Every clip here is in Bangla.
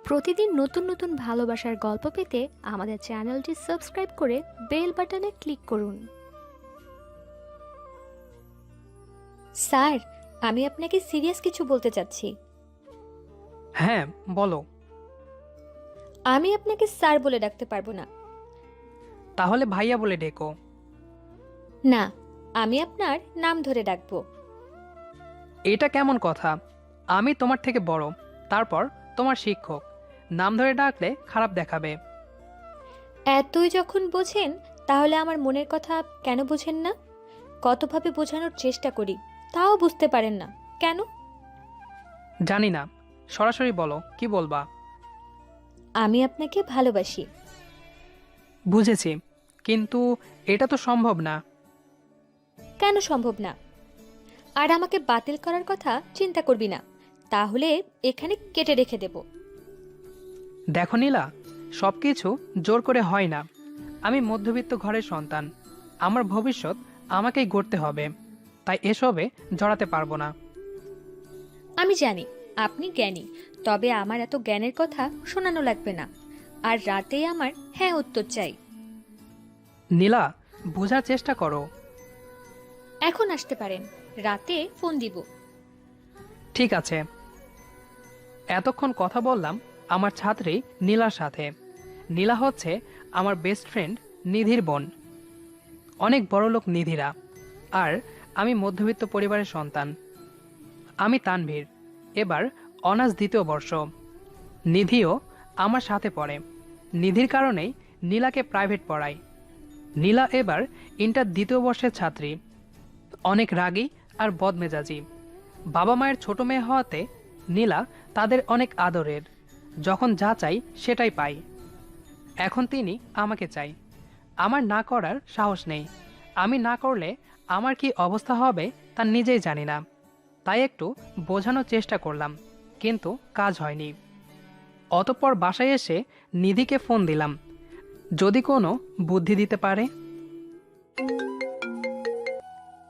প্রতিদিন নতুন নতুন ভালোবাসার গল্প পেতে আমাদের চ্যানেলটি সাবস্ক্রাইব করে বেল বাটনে ক্লিক করুন। স্যার, আমি আপনাকে সিরিয়াস কিছু বলতে চাচ্ছি। হ্যাঁ, বলো। আমি আপনাকে স্যার বলে ডাকতে পারবো না। তাহলে ভাইয়া বলে ডেকো। না, আমি আপনার নাম ধরে ডাকবো। এটা কেমন কথা? আমি তোমার থেকে বড়, তারপর তোমার শিক্ষক। নাম ধরে ডাকলে খারাপ দেখাবে। এতই যখন বোঝেন তাহলে আমার মনের কথা কেন বোঝেন না? কতভাবে বোঝানোর চেষ্টা করি, তাও বুঝতে পারেন না কেন? জানি না, সরাসরি বলো, কি বলবা? আমি আপনাকে ভালোবাসি। বুঝেছি, কিন্তু এটা তো সম্ভব না। কেন সম্ভব না? আর আমাকে বাতিল করার কথা চিন্তা করবি না, তাহলে এখানে কেটে রেখে দেব। দেখো নীলা, সব কিছু জোর করে হয় না। আমি মধ্যবিত্ত ঘরের সন্তান। আমার ভবিষ্যৎ আমাকেই গড়তে হবে, তাই এসবে জড়াতে পারবো না। আমি জানি আপনি জ্ঞানী, তবে আমার এত জ্ঞানের কথা শোনানো লাগবে না। আর রাতেই আমার হ্যাঁ উত্তর চাই। নীলা, বোঝার চেষ্টা করো। এখন আসতে পারেন, রাতে ফোন দিব। ঠিক আছে। এতক্ষণ কথা বললাম আমার ছাত্রী নীলার সাথে। নীলা হচ্ছে আমার বেস্ট ফ্রেন্ড নিধির বোন। অনেক বড়লোক নিধিরা, আর আমি মধ্যবিত্ত পরিবারের সন্তান। আমি তানভীর, এবার অনার্স দ্বিতীয় বর্ষ। নিধিও আমার সাথে পড়ে। নিধির কারণেই নীলাকে প্রাইভেট পড়াই। নীলা এবার ইন্টার দ্বিতীয় বর্ষের ছাত্রী। অনেক রাগী আর বদমেজাজি। বাবা মায়ের ছোট মেয়ে হওয়াতে নীলা তাদের অনেক আদরের। যখন যা চাই সেটাই পাই। এখন তিনি আমাকে চাই। আমার না করার সাহস নেই। আমি না করলে আমার কি অবস্থা হবে তা নিজেই জানি না। তাই একটু বোঝানোর চেষ্টা করলাম, কিন্তু কাজ হয়নি। অতঃপর বাসায় এসে নিধিকে ফোন দিলাম, যদি কোনো বুদ্ধি দিতে পারে।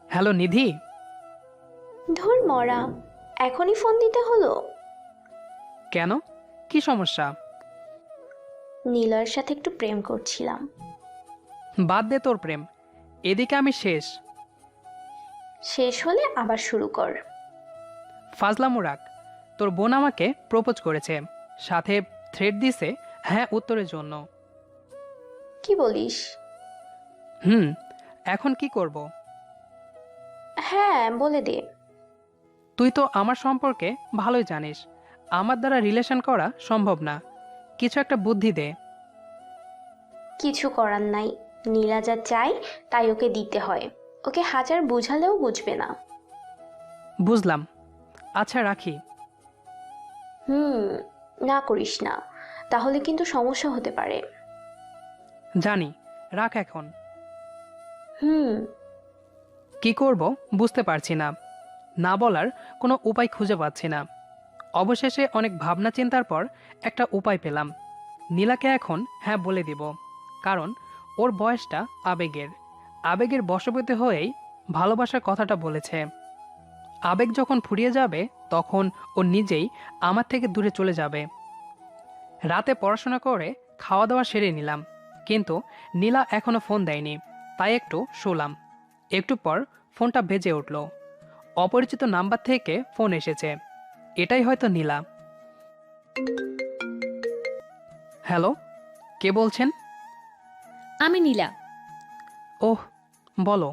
হ্যালো নিধি। ধুর মরা, এখনই ফোন দিতে হলো? কেন, কি সমস্যা? নীলয়ের সাথে একটু প্রেম করছিলাম। বাদ দে তোর প্রেম, এদিকে আমি শেষ। শেষ হলে আবার শুরু কর। ফাজলামো রাখ। তোর বোন আমাকে প্রপোজ করেছে, সাথে থ্রেট দিছে হ্যাঁ উত্তরের জন্য। কি বলিস? হুম, এখন কি করব? হ্যাঁ, বলে দে। তুই তো আমার সম্পর্কে ভালোই জানিস, আমার দ্বারা রিলেশন করা সম্ভব না। কিছু একটা বুদ্ধি দে। কিছু করার নাই, নীলা যা চাই তাই ওকে দিতে হয়। ওকে হাজার বুঝালেও বুঝবে না। বুঝলাম, আচ্ছা রাখি। হুম, না করিস না, তাহলে কিন্তু সমস্যা হতে পারে। জানি, রাখ এখন। হুম। কি করব বুঝতে পারছি না, না বলার কোনো উপায় খুঁজে পাচ্ছি না। অবশেষে অনেক ভাবনা চিন্তার পর একটা উপায় পেলাম। নীলাকে এখন হ্যাঁ বলে দিব, কারণ ওর বয়সটা আবেগের। আবেগের বশবর্তী হয়েই ভালোবাসার কথাটা বলেছে। আবেগ যখন ফুরিয়ে যাবে তখন ও নিজেই আমার থেকে দূরে চলে যাবে। রাতে পড়াশোনা করে খাওয়া দাওয়া সেরে নিলাম, কিন্তু নীলা এখনো ফোন দেয়নি। তাই একটু শুলাম। একটু পর ফোনটা বেজে উঠল। অপরিচিত নাম্বার থেকে ফোন এসেছে। এটাই হয়তো নীলা। হ্যালো, কে বলছেন? আমি নীলা। ওহ, বলো।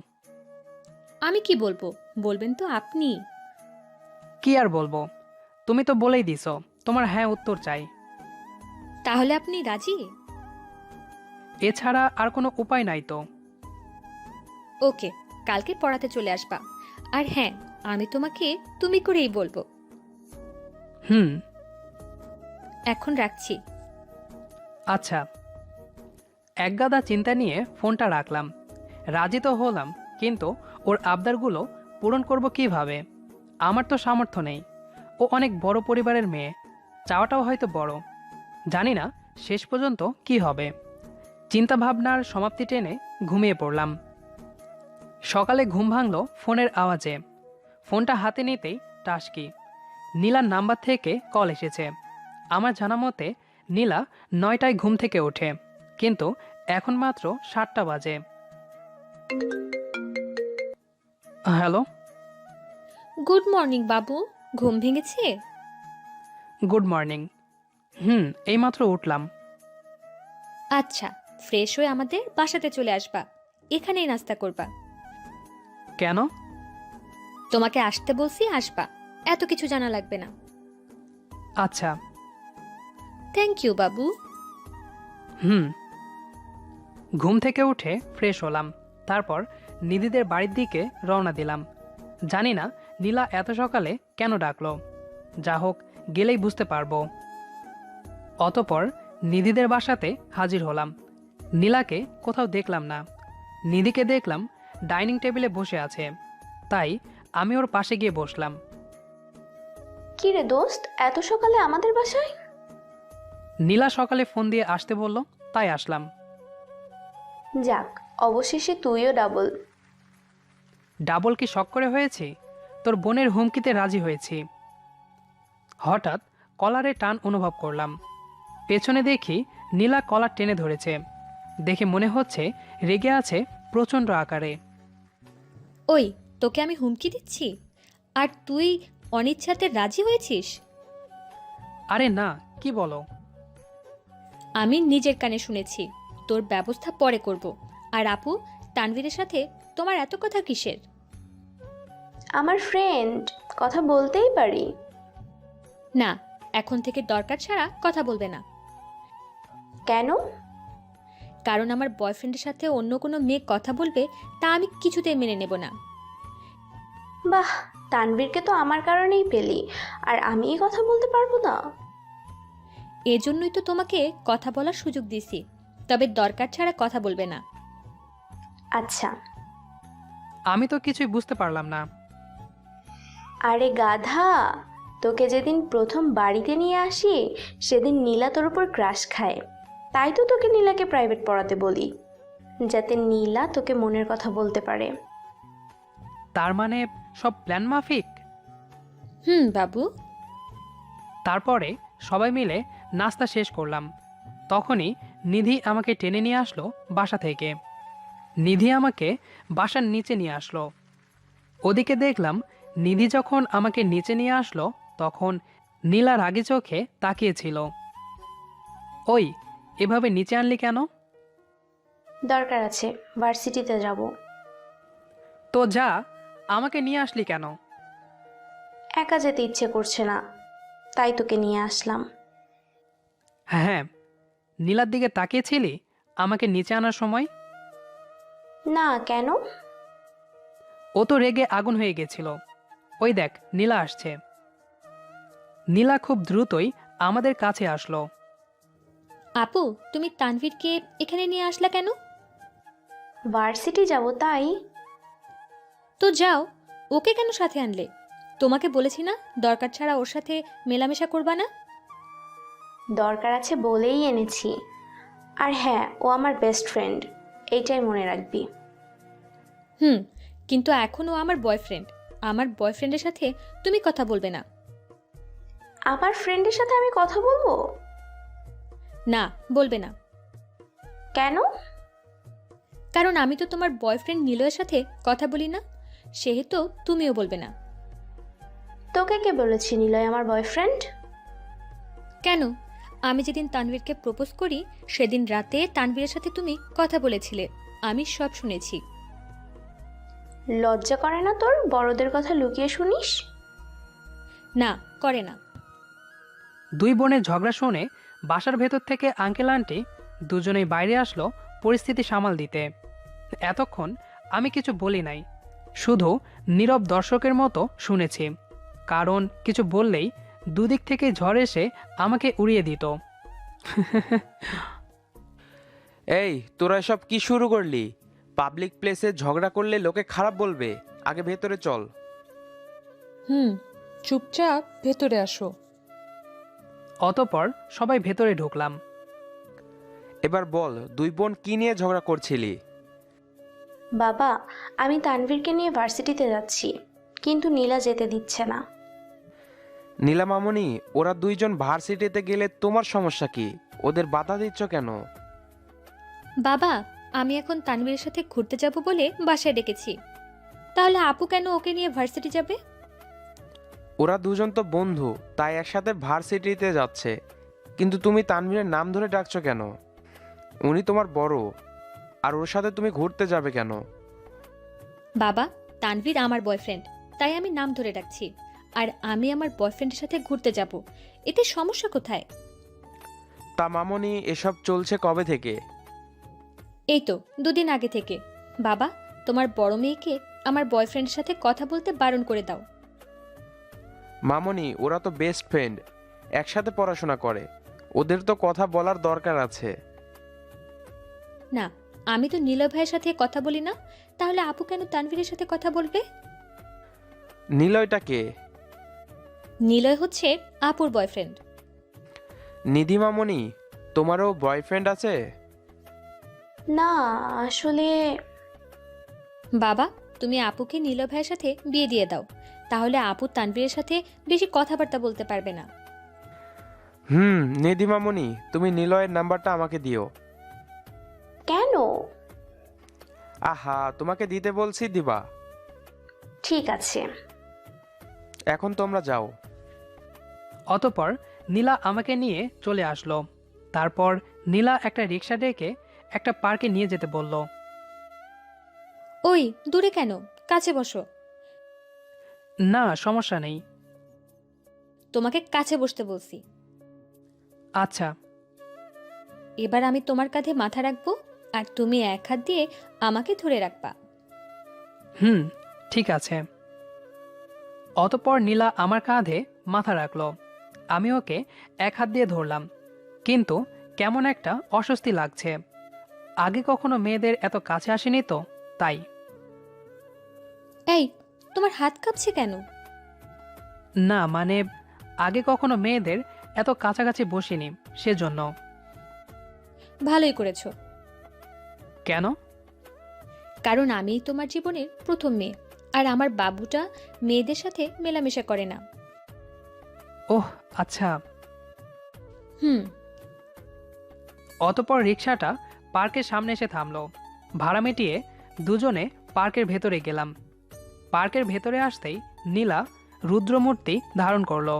আমি কি বলবো, বলবেন তো আপনি। কি আর বলবো, তুমি তো বলেই দিছো তোমার হ্যাঁ উত্তর চাই। তাহলে আপনি রাজি? এছাড়া আর কোনো উপায় নাই তো। ওকে, কালকে পড়াতে চলে আসবা। আর হ্যাঁ, আমি তোমাকে তুমি করেই বলবো। হুম। এখন রাখছি। আচ্ছা। একগাদা চিন্তা নিয়ে ফোনটা রাখলাম। রাজি তো হলাম, কিন্তু ওর আবদারগুলো পূরণ করব কিভাবে? আমার তো সামর্থ্য নেই। ও অনেক বড় পরিবারের মেয়ে, চাওয়াটাও হয়তো বড়। জানি না শেষ পর্যন্ত কি হবে। চিন্তা ভাবনার সমাপ্তি টেনে ঘুমিয়ে পড়লাম। সকালে ঘুম ভাঙল ফোনের আওয়াজে। ফোনটা হাতে নিতেই টাসকি। নীলার নাম্বার থেকে কল এসেছে। আমার জানা মতে নীলা 9টায় ঘুম থেকে ওঠে, কিন্তু এখন মাত্র 7টা বাজে। হ্যালো। গুড মর্নিং বাবু, ঘুম ভেঙেছে? Good morning. এইমাত্র উঠলাম। আচ্ছা, ফ্রেশ হয়ে আমাদের বাসাতে চলে আসবা, এখানেই নাস্তা করবা। কেন? তোমাকে আসতে বলছি, আসবা, এত কিছু জানা লাগবে না। আচ্ছা। থ্যাংক ইউ বাবু। ঘুম থেকে উঠে ফ্রেশ হলাম, তারপর নিধিদের বাড়ির দিকে রওনা দিলাম। জানি না নীলা এত সকালে কেন ডাকলো, যা হোক গেলেই বুঝতে পারবো। অতপর নিধিদের বাসাতে হাজির হলাম। নীলাকে কোথাও দেখলাম না। নিধিকে দেখলাম ডাইনিং টেবিলে বসে আছে, তাই আমি ওর পাশে গিয়ে বসলাম। কি রে দোস্ত, এত সকালে আমাদের বাসায়? নীলা সকালে ফোন দিয়ে আসতে বলল, তাই আসলাম। যাক, অবশেষে তুইও ডাবল। ডাবল কি শখ করে হয়েছি? তোর বোনের হুমকিতে রাজি হয়েছি। হঠাৎ কলারে টান অনুভব করলাম। পেছনে দেখি নীলা কলার টেনে ধরেছে। দেখে মনে হচ্ছে রেগে আছে প্রচণ্ড আকারে। ওই, তোকে আমি হুমকি দিচ্ছি আর তুই অনিচ্ছাতে রাজি হয়েছিস? আরে না, কি বলো? আমি নিজের কানে শুনেছি, তোর ব্যবস্থা পরে করব। আর আপু, তানভীরের সাথে তোমার এত কথা কিসের? আমার ফ্রেন্ড, কথা বলতেই পারি। না, এখন থেকে দরকার ছাড়া কথা বলবে না। কেন? কারণ আমার বয়ফ্রেন্ডের সাথে অন্য কোনো মেয়ে কথা বলবে, তা আমি কিছুতেই মেনে নেব না। বাহ, তানভীরকে তো আমার কারণেই পেলি, আর আমি এই কথা বলতে পারবো না? এজন্যই তো তোমাকে কথা বলার সুযোগ দিছি, তবে দরকার ছাড়া কথা বলবে না। আচ্ছা। আমি তো কিছুই বুঝতে পারলাম না। আরে গাধা, তোকে যেদিন প্রথম বাড়িতে নিয়ে আসি সেদিন নীলা তোর উপর ক্রাশ খায়, তাই তো তোকে নীলাকে প্রাইভেট পড়াতে বলি, যাতে নীলা তোকে মনের কথা বলতে পারে। তার মানে সব প্ল্যান মাফিক? বাবু। তারপরে সবাই মিলে নাস্তা শেষ করলাম। তখনই নিধি আমাকে টেনে নিয়ে আসলো বাসা থেকে। নিধি আমাকে বাসার নিচে নিয়ে আসলো। ওদিকে দেখলাম নিধি যখন আমাকে নিচে নিয়ে আসলো তখন নীলা রাগে চোখে তাকিয়েছিল। ওই, এভাবে নিচে আনলি কেন? দরকার আছে, ভার্সিটিতে যাব। তো যা, আমাকে নিয়ে আসলি কেন? একা যেতে ইচ্ছে করছে না, তাই তোকে নিয়ে আসলাম। হ্যাঁ, নীলার দিকে তাকিয়েছিলি আমাকে নিচে আনার সময়? না, কেন? ও তো রেগে আগুন হয়ে গেছিল। ওই দেখ, নীলা আসছে। নীলা খুব দ্রুতই আমাদের কাছে আসলো। আপু, তুমি তানভীরকে এখানে নিয়ে আসলা কেন? ভার্সিটি যাব তাই। তো যাও, ওকে কেন সাথে আনলে? তোমাকে বলেছি না দরকার ছাড়া ওর সাথে মেলামেশা করবা না। দরকার আছে বলেই এনেছি। আর হ্যাঁ, ও আমার বেস্ট ফ্রেন্ড, এইটাই মনে রাখবি। কিন্তু এখনও আমার বয়ফ্রেন্ড। আমার বয়ফ্রেন্ডের সাথে তুমি কথা বলবে না। আমার ফ্রেন্ডের সাথে আমি কথা বলবো? না, বলবে না। কেন? কারণ আমি তো তোমার বয়ফ্রেন্ড নিলয়ের সাথে কথা বলি না, সেহেতু তুমিও বলবে না। তোকে কে বলেছি নিলয় আমার বয়ফ্রেন্ড? কেন? আমি যেদিন তানভীরকে প্রপোজ করি সেদিন রাতে তানভীরের সাথে তুমি কথা বলেছিলে, আমি সব শুনেছি। লজ্জা করে না তোর বড়দের কথা লুকিয়ে শুনিস? না, করে না। দুই বোনের ঝগড়া শুনে বাসার ভেতর থেকে আঙ্কেল আন্টি দুজনেই বাইরে আসলো পরিস্থিতি সামাল দিতে। এতক্ষণ আমি কিছু বলি নাই, শুধু নীরব দর্শকের মতো শুনেছি। কারণ কিছু বললেই দুদিক থেকে ঝড় এসে আমাকে উড়িয়ে দিত। এই, তোরা এসব কি শুরু করলি? পাবলিক প্লেসে ঝগড়া করলে লোকে খারাপ বলবে। আগে ভেতরে চল। চুপচাপ ভেতরে আসো। অতপর সবাই ভেতরে ঢুকলাম। এবার বল, দুই বোন কি নিয়ে ঝগড়া করছিলি? বাবা, আমি তানভীরকে নিয়ে ভার্সিটিতে যাচ্ছি, কিন্তু নীলা যেতে দিচ্ছে না। নীলা মামনি, ওরা দুইজন ভার্সিটিতে গেলে তোমার সমস্যা কি? ওদের বাধা দিচ্ছ কেন? বাবা, আমি এখন তানভীরের সাথে ঘুরতে যাব বলে বাসায় ডেকেছি। তাহলে আপু কেন ওকে নিয়ে ভার্সিটি যাবে? ওরা দুজন তো বন্ধু, তাই একসাথে ভার্সিটিতে যাচ্ছে। কিন্তু তুমি তানভীরের নাম ধরে ডাকছো কেন? উনি তোমার বড়, আর ওর সাথে তুমি ঘুরতে যাবে কেন? বাবা, তানভীর আমার বয়ফ্রেন্ড, তাই আমি নাম ধরে ডাকছি। আর আমি আমার বয়ফ্রেন্ডের সাথে ঘুরতে যাব, এতে সমস্যা কোথায়? তা মামনি, এসব চলছে কবে থেকে? এই তো 2 দিন আগে থেকে। বাবা, তোমার বড় মেয়েকে আমার বয়ফ্রেন্ডের সাথে কথা বলতে বারণ করে দাও। মামনি, ওরা তো বেস্ট ফ্রেন্ড, একসাথে পড়াশোনা করে, ওদের তো কথা বলার দরকার আছে। না, আমি তো নীলয় ভাইয়ের সাথে কথা বলি না, তাহলে আপু কেন তানভীরের সাথে কথা বলবে? নিলয়টা কে? নীলয় হচ্ছে আপুর বয়ফ্রেন্ড। নিধি মামনি, তোমারও বয়ফ্রেন্ড আছে? না, আসলে বাবা, তুমি আপুকে নীলয় ভাইয়ের সাথে বিয়ে দিয়ে দাও, তাহলে আপু তানভীরের সাথে বেশি কথাবার্তা বলতে পারবে না। নিধি মামনি, তুমি নিলয়ের নাম্বারটা আমাকে দিও। কেন? আহা, তোমাকে দিতে বলছি, দিবা। ঠিক আছে। এখন তোমরা যাও। অতপর নীলা আমাকে নিয়ে চলে আসলো। তারপর নীলা একটা রিক্সা ডেকে একটা পার্কে নিয়ে যেতে বলল। ওই দূরে কেন, কাছে বসো। না, সমস্যা নেই। তোমাকে কাছে বসতে বলছি। আচ্ছা। এবার আমি তোমার কাঁধে মাথা রাখবো, আর তুমি এক হাত দিয়ে আমাকে ধরে রাখবা। ঠিক আছে। অতপর নীলা আমার কাঁধে মাথা রাখলো। আমি ওকে এক হাত দিয়ে ধরলাম, কিন্তু কেমন একটা অস্বস্তি লাগছে। আগে কখনো মেয়েদের এত কাছে আসেনি তো, তাই। এই, তোমার হাত কাঁপছে কেন? না মানে, আগে কখনো মেয়েদের এত কাছাকাছি বসিনি, সেজন্য। ভালোই করেছো। কেন? কারণ আমিই তোমার জীবনের প্রথম মেয়ে, আর আমার বাবুটা মেয়েদের সাথে মেলামেশা করে না। ওহ আচ্ছা। হুম। অতপর রিক্সাটা পার্কের সামনে এসে থামলো। ভাড়া মিটিয়ে দুজনে পার্কের ভেতরে গেলাম। পার্কের ভেতরে আসতেই নীলা রুদ্রমূর্তি ধারণ করলো।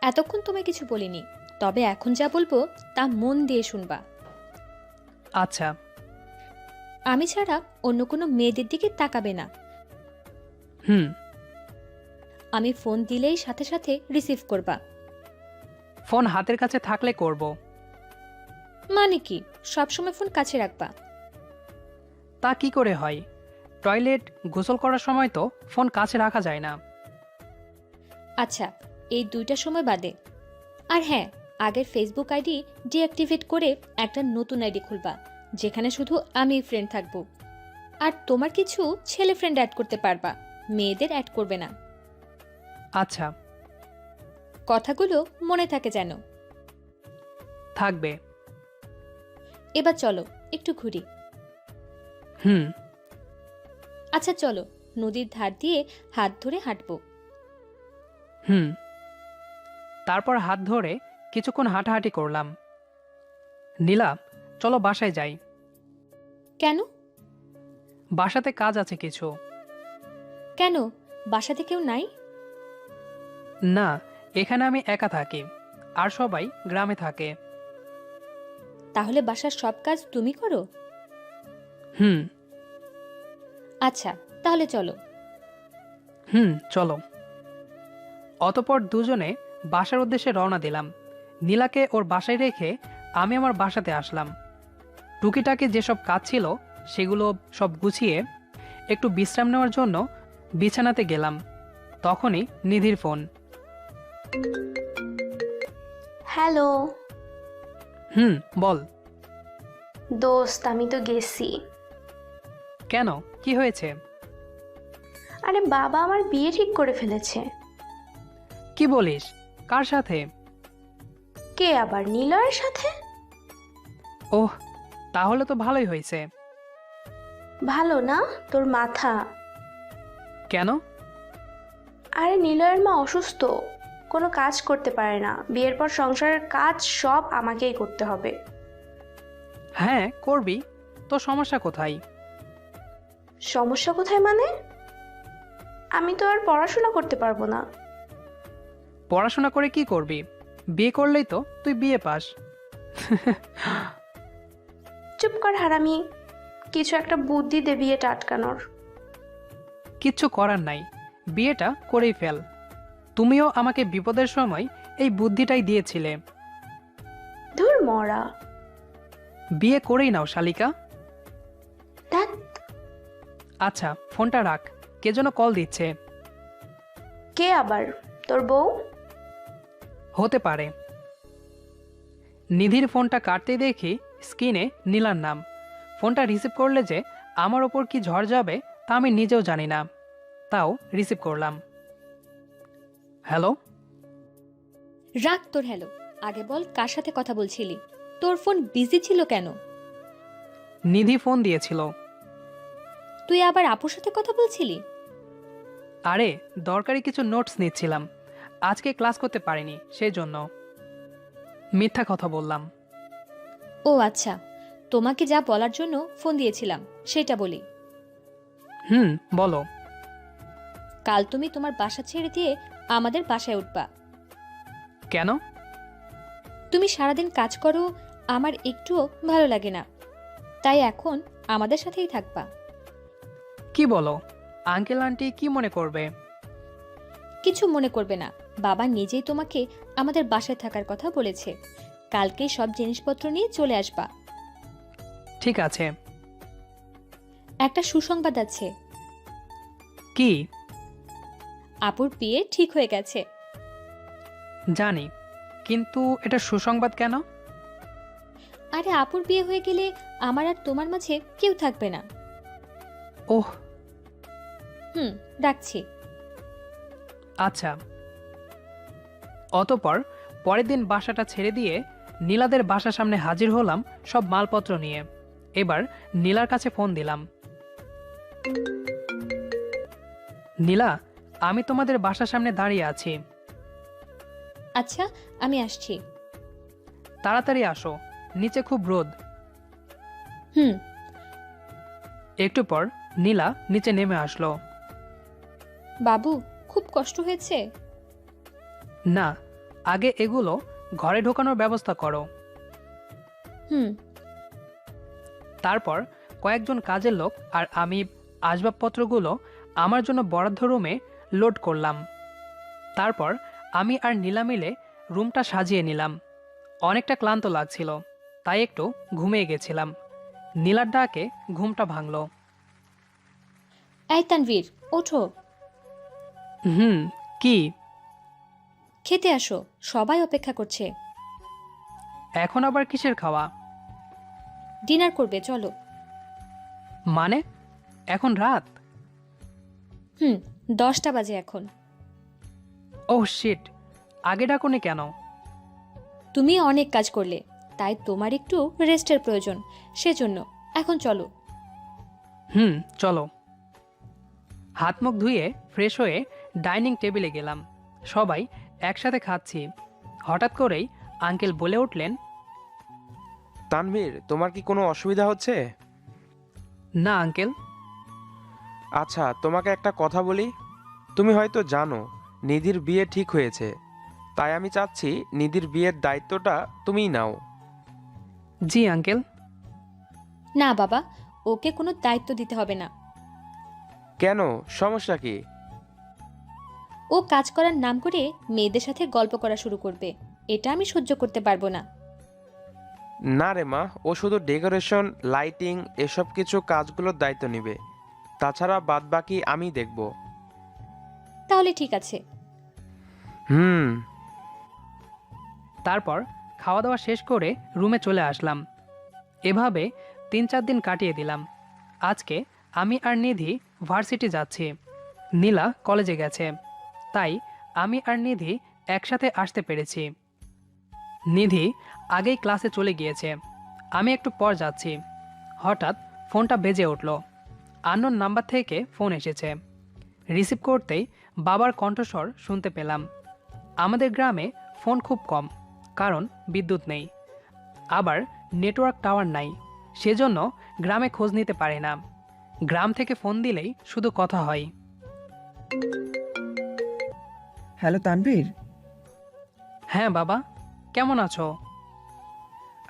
এতক্ষণ তোমায় কিছু বলিনি, তবে এখন যা বলবো তা মন দিয়ে শুনবা। আচ্ছা। আমি ছাড়া অন্য কোনো মেয়েদের দিকে তাকাবে না। হুম। আমি ফোন দিলেই সাথে সাথে রিসিভ করবা। ফোন হাতের কাছে থাকলে করব। মানে কি, সবসময় ফোন কাছে রাখবা? তা কি করে হয়? টয়লেট, গোসল করার সময় তো ফোন কাছে রাখা যায় না। আচ্ছা, এই 2টা সময় বাদে। আর হ্যাঁ, আগের ফেসবুক আইডি ডিঅ্যাক্টিভেট করে একটা নতুন আইডি খুলবা, যেখানে শুধু আমি ফ্রেন্ড থাকবো। আর তোমার কিছু ছেলে ফ্রেন্ড অ্যাড করতে পারবা, মেয়েদের অ্যাড করবে না। আচ্ছা। কথাগুলো মনে থাকে যেন। থাকবে। এবার চলো একটু ঘুরি। হুম। আচ্ছা চলো, নদীর ধার দিয়ে হাত ধরে হাঁটবো। হুম। তারপর হাত ধরে কিছুক্ষণ হাঁটাহাঁটি করলাম। নীলা, চলো বাসায় যাই। কেন? বাসাতে কাজ আছে কিছু। কেন, বাসাতে কেউ নাই? না, এখানে আমি একা থাকি, আর সবাই গ্রামে থাকে। তাহলে বাসার সব কাজ তুমি করো? হুম। আচ্ছা, তাহলে চলো। চলো। অতপর দুজনে বাসার উদ্দেশ্যে রওনা দিলাম। নীলাকে ওর বাসায় রেখে আমি আমার বাসাতে আসলাম। টুকিটাকি যেসব কাজ ছিল সেগুলো সব গুছিয়ে একটু বিশ্রাম নেওয়ার জন্য বিছানাতে গেলাম। তখনই নিধির ফোন। হ্যালো বল। দোস্ত, আমি তো গেছি। কেন, কি হয়েছে? আরে বাবা আমার বিয়ে ঠিক করে ফেলেছে। কি বলিস? কার সাথে? কে আবার? নিলয়ের সাথে। ওহ, তাহলে তো ভালোই হয়েছে। ভালো না, তোর মাথা। কেন? আরে নিলয়ের মা অসুস্থ, কোনো কাজ করতে পারে না, বিয়ের পর সংসারের কাজ সব আমাকেই করতে হবে। হ্যাঁ করবি, তো সমস্যা কোথায়? সমস্যা কোথায় মানে? আমি তো আর পড়াশোনা করতে পারবো না। পড়াশোনা করে কি করবি? বিয়ে করলেই তো তুই বিয়ে পাস। চুপ কর হারামি, কিছু একটা বুদ্ধি দে বিয়েটা আটকানোর। কিচ্ছু করার নাই, বিয়েটা করেই ফেল। তুমিও আমাকে বিপদের সময় এই বুদ্ধিটাই দিয়েছিলে। ধুর মরা। বিয়ে করেই নাও শালিকা। ধ্যাৎ, আচ্ছা ফোনটা রাখ, কে যেন কল দিচ্ছে। কে আবার? তোর বউ? হতে পারে। নিধির ফোনটা কাটতেই দেখি স্ক্রিনে নীলার নাম। ফোনটা রিসিভ করলে যে আমার ওপর কি ঝড় যাবে তা আমি নিজেও জানি না, তাও রিসিভ করলাম। হ্যালো। রাখ তোর হ্যালো, আগে বল কার সাথে কথা বলছিলি? তোর ফোন বিজি ছিল কেন? নিধি ফোন দিয়েছিল। তুই আবার আপুর সাথে কথা বলছিলি? আরে দরকারি কিছু নোটস নিচ্ছিলাম, আজকে ক্লাস করতে পারিনি সেই জন্য। মিথ্যা কথা বললাম। ও আচ্ছা, তোমাকে যা বলার জন্য ফোন দিয়েছিলাম সেটা বলি। বলো। কাল তুমি তোমার বাসা ছেড়ে দিয়ে আমাদের বাসায় উঠবা। কেন? তুমি সারাদিন কাজ করো, আমার একটুও ভালো লাগে না, তাই এখন আমাদের সাথেই থাকবা। কি বলো? আঙ্কেল আন্টি কি মনে করবে? কিছু মনে করবে না, বাবা নিজেই তোমাকে আমাদের বাসায় থাকার কথা বলেছে। কালকেই সব জিনিসপত্র নিয়ে চলে আসবা। ঠিক আছে। একটা সুসংবাদ আছে, কি? আপুর বিয়ে ঠিক হয়ে গেছে। জানি, কিন্তু এটা সুসংবাদ কেন? আরে আপুর বিয়ে হয়ে গেলে আমার আর তোমার মাঝে কেউ থাকবে না। ওহ। রাখছি। আচ্ছা। অতঃপর পরের দিন বাসাটা ছেড়ে দিয়ে নীলাদের বাসার সামনে হাজির হলাম সব মালপত্র নিয়ে। এবার নীলার কাছে ফোন দিলাম। নীলা, আমি তোমাদের বাসার সামনে দাঁড়িয়ে আছি। আচ্ছা, আমি আসছি। তাড়াতাড়ি আসো, নিচে খুব রোদ। হুম। একটু পর নীলা নিচে নেমে আসলো। বাবু, খুব কষ্ট হয়েছে? না, আগে এগুলো ঘরে ঢোকানোর ব্যবস্থা করো। হুম। তারপর কয়েকজন কাজের লোক আর আমি আসবাবপত্রগুলো আমার জন্য বরাদ্দ রুমে লোড করলাম। তারপর আমি আর নীলা মিলে রুমটা সাজিয়ে নিলাম। অনেকটা ক্লান্ত লাগছিল, তাই একটু ঘুমিয়ে গেছিলাম। নীলার ডাকে ঘুমটা ভাঙল। এই তানভীর, ওঠো। কি? খেতে আসো, সবাই অপেক্ষা করছে। এখন আবার কিসের খাওয়া? ডিনার করবে, চলো। মানে এখন রাত? 10টা বাজে এখন। ওহ শিট, আগে ডাকুনি কেন? তুমি অনেক কাজ করলে, তাই তোমার একটু রেস্টের প্রয়োজন, সেজন্য। এখন চলো। চলো। হাত মুখ ধুয়ে ফ্রেশ হয়ে ডাইনিং টেবিলে গেলাম। সবাই একসাথে খাচ্ছি। হঠাৎ করেই আঙ্কেল বলে উঠলেন, তানভীর, তোমার কি কোনো অসুবিধা হচ্ছে? না আঙ্কেল। আচ্ছা, তোমাকে একটা কথা বলি। তুমি হয়তো জানো নিধির বিয়ে ঠিক হয়েছে, তাই আমি চাচ্ছি নিধির বিয়ের দায়িত্বটা তুমিই নাও। জি আঙ্কেল। না বাবা, ওকে কোনো দায়িত্ব দিতে হবে না। কেন, সমস্যা কি? ও কাজ করার নাম করে মেয়েদের সাথে গল্প করা শুরু করবে, এটা আমি সহ্য করতে পারবো না। না রে মা, ও শুধু ডেকোরেশন, লাইটিং এসব কিছু কাজগুলোর দায়িত্ব নেবে। তাছাড়া বাদ বাকি আমি দেখব। তাহলে ঠিক আছে। হুম। তারপর খাওয়া দাওয়া শেষ করে রুমে চলে আসলাম। এভাবে 3-4 দিন কাটিয়ে দিলাম। আজকে আমি আর নিধি ভার্সিটি যাচ্ছি। নীলা কলেজে গেছে, তাই আমি আর নিধি একসাথে আসতে পেরেছি। নিধি আগেই ক্লাসে চলে গিয়েছে। আমি একটু পর যাচ্ছি। হঠাৎ ফোনটা বেজে উঠল। আননোন নাম্বার থেকে ফোন এসেছে। রিসিভ করতেই বাবার কণ্ঠস্বর শুনতে পেলাম। আমাদের গ্রামে ফোন খুব কম, কারণ বিদ্যুৎ নেই, আবার নেটওয়ার্ক টাওয়ার নাই। সেজন্য গ্রামে খোঁজ নিতে পারে না। গ্রাম থেকে ফোন দিলেই শুধু কথা হয়। হ্যালো তানভীর। হ্যাঁ বাবা, কেমন আছো?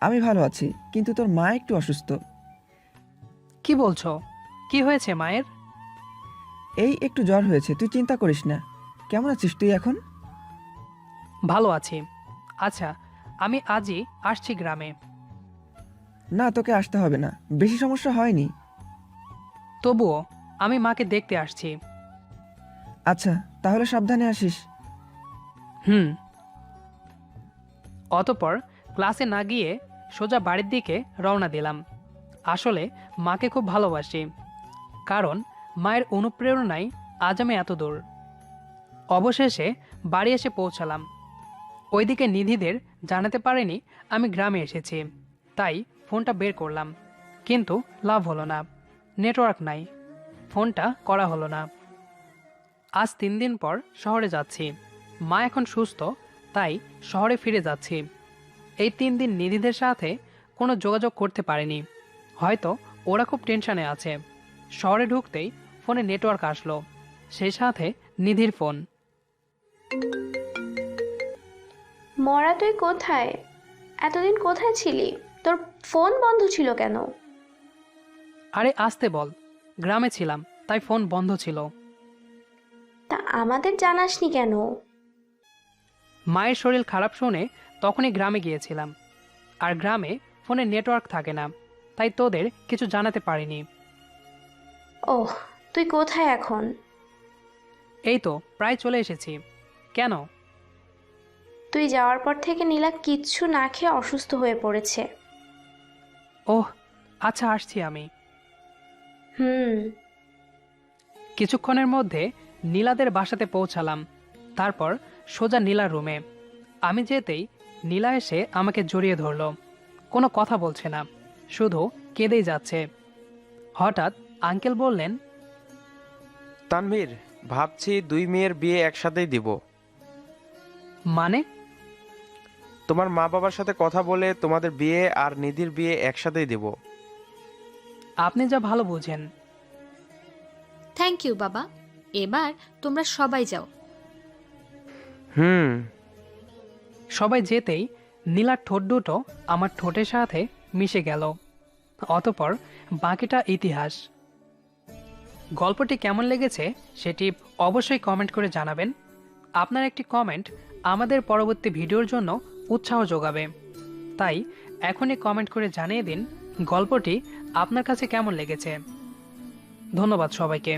আমি ভালো আছি, কিন্তু তোর মা একটু অসুস্থ। কি বলছো? কি হয়েছে মায়ের? এই একটু জ্বর হয়েছে, তুই চিন্তা করিস না। কেমন আছিস তুই এখন? ভালো আছি। আচ্ছা, আমি আজই আসছি গ্রামে। না, তোকে আসতে হবে না, বেশি সমস্যা হয়নি। তবুও আমি মাকে দেখতে আসছি। আচ্ছা, তাহলে সাবধানে আসিস। হুম। অতঃপর ক্লাসে না গিয়ে সোজা বাড়ির দিকে রওনা দিলাম। আসলে মাকে খুব ভালোবাসি, কারণ মায়ের অনুপ্রেরণায় আজ আমি এত দূর। অবশেষে বাড়ি এসে পৌঁছালাম। ওইদিকে নিধিদের জানাতে পারিনি আমি গ্রামে এসেছি, তাই ফোনটা বের করলাম, কিন্তু লাভ হলো না। নেটওয়ার্ক নাই, ফোনটা করা হলো না। আজ 3 দিন পর শহরে যাচ্ছি। মা এখন সুস্থ, তাই শহরে ফিরে যাচ্ছি। এই 3 দিন নিধিদের সাথে কোনো যোগাযোগ করতে পারিনি। হয়তো ওরা খুব টেনশনে আছে। শহরে ঢুকতেই ফোনে নেটওয়ার্ক আসলো, সেই সাথে নিধির ফোন। মরা তুই কোথায়? এতদিন কোথায় ছিলি? তোর ফোন বন্ধ ছিল কেন? আরে আসতে বল, গ্রামে ছিলাম তাই ফোন বন্ধ ছিল। তা আমাদের জানাসনি কেন? মায়ের শরীর খারাপ শুনে তখনই গ্রামে গিয়েছিলাম, আর গ্রামে ফোনে নেটওয়ার্ক থাকে না, তাই তোদের কিছু জানাতে পারিনি। ওহ, তুই কোথায় এখন? এই তো প্রায় চলে এসেছি। কেন? তুই যাওয়ার পর থেকে নীলা কিচ্ছু না খেয়ে অসুস্থ হয়ে পড়েছে। ওহ আচ্ছা, আসছি আমি। হুম। কিছুক্ষণের মধ্যে নীলাদের বাসাতে পৌঁছালাম। তারপর সোজা নীলার রুমে। আমি যেতেই নীলা এসে আমাকে জড়িয়ে ধরলো। কোনো কথা বলছে না, শুধু কেঁদেই যাচ্ছে। হঠাৎ আঙ্কেল বললেন, তানভীর, ভাবছি 2 মেয়ের বিয়ে একসাথেই দিব। মানে? তোমার মা বাবার সাথে কথা বলে তোমাদের বিয়ে আর নিধির বিয়ে একসাথেই দিব। আপনি যা ভালো বুঝেন। থ্যাংক ইউ বাবা। এবার তোমরা সবাই যাও। হুম। সবাই যেতেই নীলার ঠোঁট দুটো আমার ঠোঁটের সাথে মিশে গেল। অতঃপর বাকিটা ইতিহাস। গল্পটি কেমন লেগেছে সেটি অবশ্যই কমেন্ট করে জানাবেন। আপনার একটি কমেন্ট আমাদের পরবর্তী ভিডিওর জন্য উৎসাহ যোগাবে। তাই এখনই কমেন্ট করে জানিয়ে দিন গল্পটি আপনার কাছে কেমন লেগেছে। ধন্যবাদ সবাইকে।